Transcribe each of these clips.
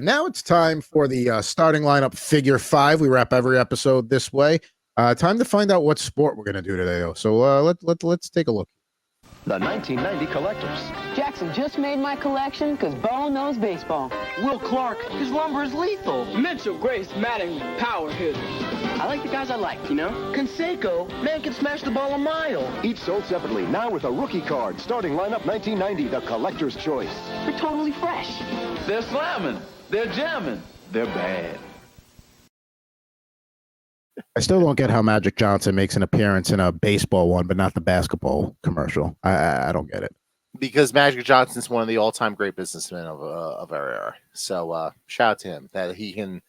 Now it's time for the starting lineup figure five. We wrap every episode this way. Time to find out what sport we're going to do today, though. So let's take a look. The 1990 Collectors. Jackson just made my collection because Bo knows baseball. Will Clark, his lumber is lethal. Mitchell, Grace, Madden, power hitters. I like the guys I like, you know? Canseco, man can smash the ball a mile. Each sold separately, now with a rookie card. Starting lineup 1990, the Collector's Choice. They're totally fresh. They're slamming. They're jamming. They're bad. I still don't get how Magic Johnson makes an appearance in a baseball one, but not the basketball commercial. I don't get it. Because Magic Johnson's one of the all-time great businessmen of our era. So shout out to him that he can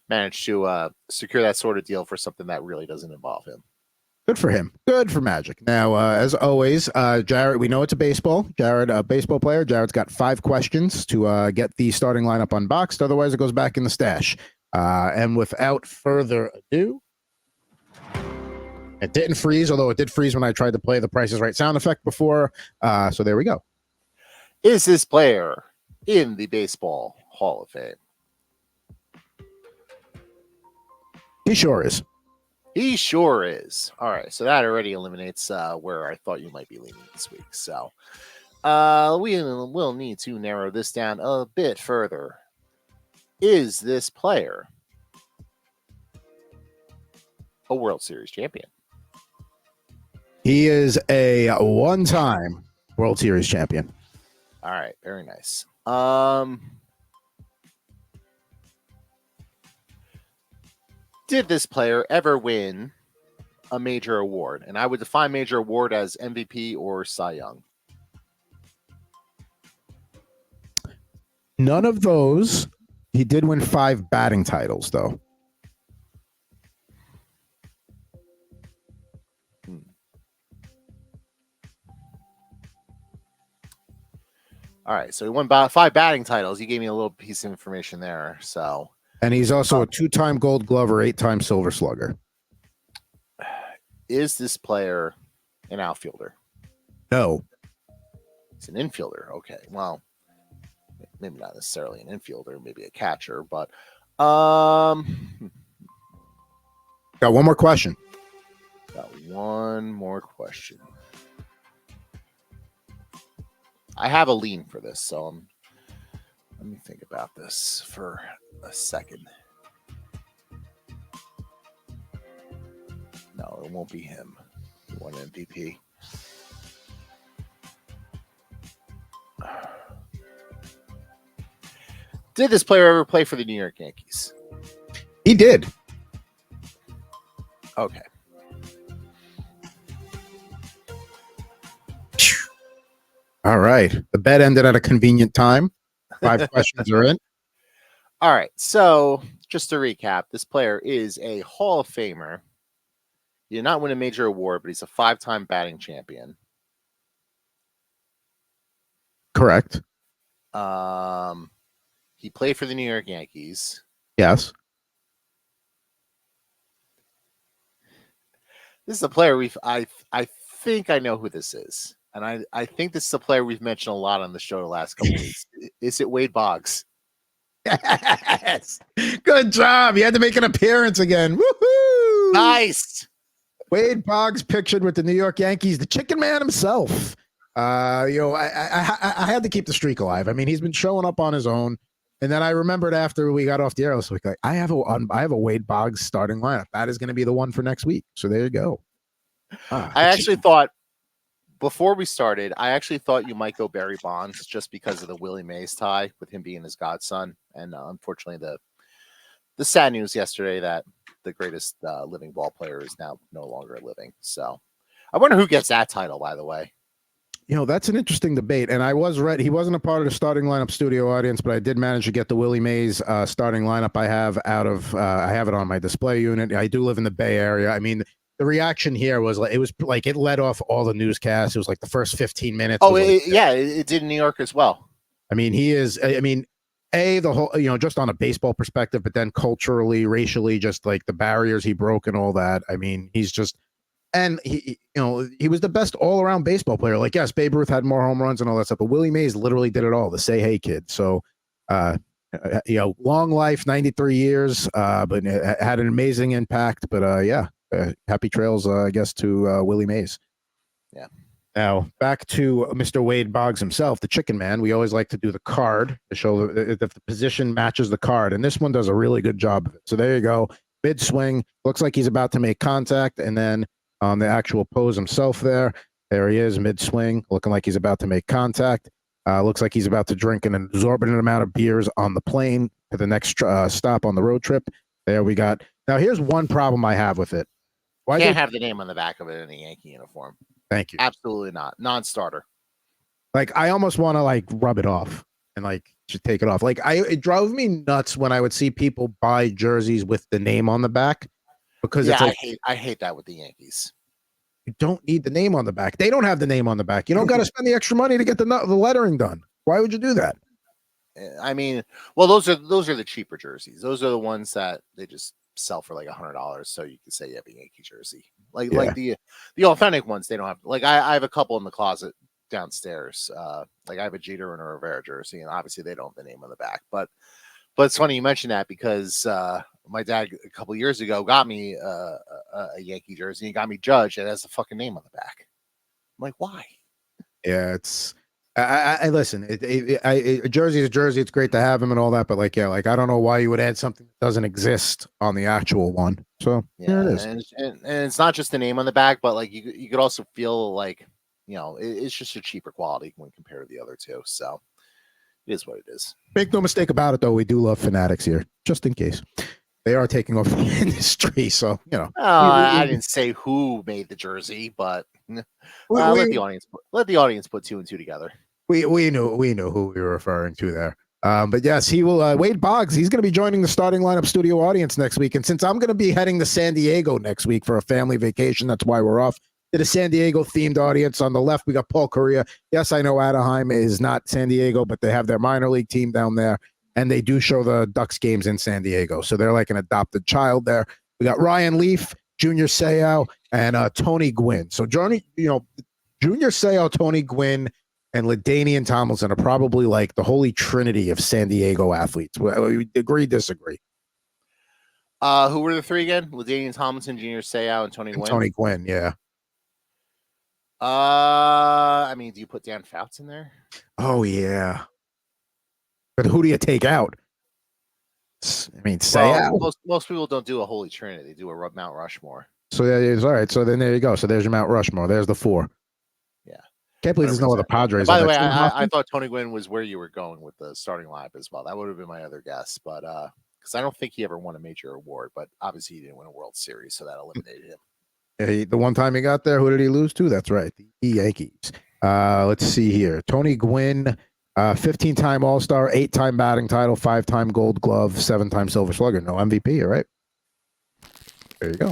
manage to secure that sort of deal for something that really doesn't involve him. Good for him. Good for Magic. Now, as always, Jared, we know it's a baseball. Jared, a baseball player. Jared's got 5 questions to get the starting lineup unboxed. Otherwise, it goes back in the stash. And without further ado, it didn't freeze, although it did freeze when I tried to play the Price is Right sound effect before. So there we go. Is this player in the Baseball Hall of Fame? He sure is. He sure is. All right, so that already eliminates where I thought you might be leaning this week. So we will need to narrow this down a bit further. Is this player a World Series champion? He is a one-time World Series champion. All right, very nice. Did this player ever win a major award? And I would define major award as MVP or Cy Young. None of those. He did win 5 batting titles, though. All right, so he won 5 batting titles. You gave me a little piece of information there. So, and he's also a 2-time Gold Glover, 8-time Silver Slugger. Is this player an outfielder? No. He's an infielder. Okay, well, maybe not necessarily an infielder, maybe a catcher, but got one more question. Got one more question. I have a lean for this, so let me think about this for a second. No, it won't be him. He won MVP. Did this player ever play for the New York Yankees? He did. Okay. All right. The bet ended at a convenient time. 5 questions are in. All right. So just to recap, this player is a Hall of Famer. He did not win a major award, but he's a 5-time batting champion. Correct. He played for the New York Yankees. Yes. This is a player I think I know who this is. And I think this is a player we've mentioned a lot on the show the last couple weeks. Is it Wade Boggs? Yes. Good job. You had to make an appearance again. Woohoo! Nice. Wade Boggs pictured with the New York Yankees, the Chicken Man himself. I had to keep the streak alive. I mean, he's been showing up on his own. And then I remembered after we got off the air, I was like, I have a Wade Boggs starting lineup. That is going to be the one for next week. So there you go. I actually thought, before we started, I actually thought you might go Barry Bonds just because of the Willie Mays tie with him being his godson. And unfortunately, the sad news yesterday that the greatest living ball player is now no longer living. So I wonder who gets that title, by the way. You know, that's an interesting debate. And I was read he wasn't a part of the starting lineup studio audience, but I did manage to get the Willie Mays starting lineup I have I have it on my display unit. I do live in the Bay Area. I mean, the reaction here was like it led off all the newscasts. It was like the first 15 minutes. Oh, it did in New York as well. I mean, he is. I mean, the whole, just on a baseball perspective, but then culturally, racially, just like the barriers he broke and all that. I mean, he's just, and he was the best all around baseball player. Like, yes, Babe Ruth had more home runs and all that stuff, but Willie Mays literally did it all. The say hey kid. So, long life, 93 years, but it had an amazing impact. But happy trails, I guess, to Willie Mays. Yeah. Now back to Mr. Wade Boggs himself, the Chicken Man. We always like to do the card to show if the position matches the card, and this one does a really good job of it. So there you go, mid swing, looks like he's about to make contact, and then on the actual pose himself, there he is, mid swing, looking like he's about to make contact. Looks like he's about to drink an exorbitant amount of beers on the plane to the next stop on the road trip. There we got. Now here's one problem I have with it. Why can't have the name on the back of it in a Yankee uniform? Thank you. Absolutely not. Non-starter. Like, I almost want to like rub it off and like just take it off. Like, it drove me nuts when I would see people buy jerseys with the name on the back, because it's like, I hate that with the Yankees. You don't need the name on the back. They don't have the name on the back. You don't got to spend the extra money to get the lettering done. Why would you do that? I mean, well, those are the cheaper jerseys. Those are the ones that they just sell for like $100, so you can say you have a Yankee jersey. Like the authentic ones, they don't have. Like I have a couple in the closet downstairs. Like I have a Jeter and a Rivera jersey, and obviously they don't have the name on the back. But it's funny you mention that, because my dad a couple years ago got me a Yankee jersey. He got me Judge, and it has the fucking name on the back. I'm like, why? Yeah, it's. I listen. A jersey is a jersey. It's great to have them and all that, but like I don't know why you would add something that doesn't exist on the actual one. So yeah, there it is. And it's not just the name on the back, but like you could also feel like, it's just a cheaper quality when compared to the other two. So it is what it is. Make no mistake about it, though. We do love Fanatics here, just in case. They are taking over the industry, so I didn't say who made the jersey, but let the audience put two and two together. We knew who we were referring to there. But yes, he will. Wade Boggs, he's going to be joining the Starting Lineup studio audience next week, and since I'm going to be heading to San Diego next week for a family vacation, that's why we're off to the San Diego themed audience. On the left, we got Paul Correa. Yes, I know Anaheim is not San Diego, but they have their minor league team down there. And they do show the Ducks games in San Diego. So they're like an adopted child there. We got Ryan Leaf, Junior Seau, and Tony Gwynn. So Junior Seau, Tony Gwynn, and LaDainian Tomlinson are probably like the holy trinity of San Diego athletes. We agree, disagree. Who were the three again? LaDainian Tomlinson, Junior Seau, and Tony Gwynn? Tony Gwynn, yeah. I mean, do you put Dan Fouts in there? Oh, yeah. But who do you take out? I mean, most people don't do a Holy Trinity. They do a Mount Rushmore. So yeah, it's all right. So then there you go. So there's your Mount Rushmore. There's the four. Yeah. Can't believe there's no other Padres. By the way, I thought Tony Gwynn was where you were going with the starting lineup as well. That would have been my other guess, but because I don't think he ever won a major award, but obviously he didn't win a World Series, so that eliminated him. Yeah, the one time he got there, who did he lose to? That's right, the Yankees. Let's see here. Tony Gwynn. 15-time All-Star, 8-time batting title, 5-time Gold Glove, 7-time Silver Slugger. No MVP, all right? There you go.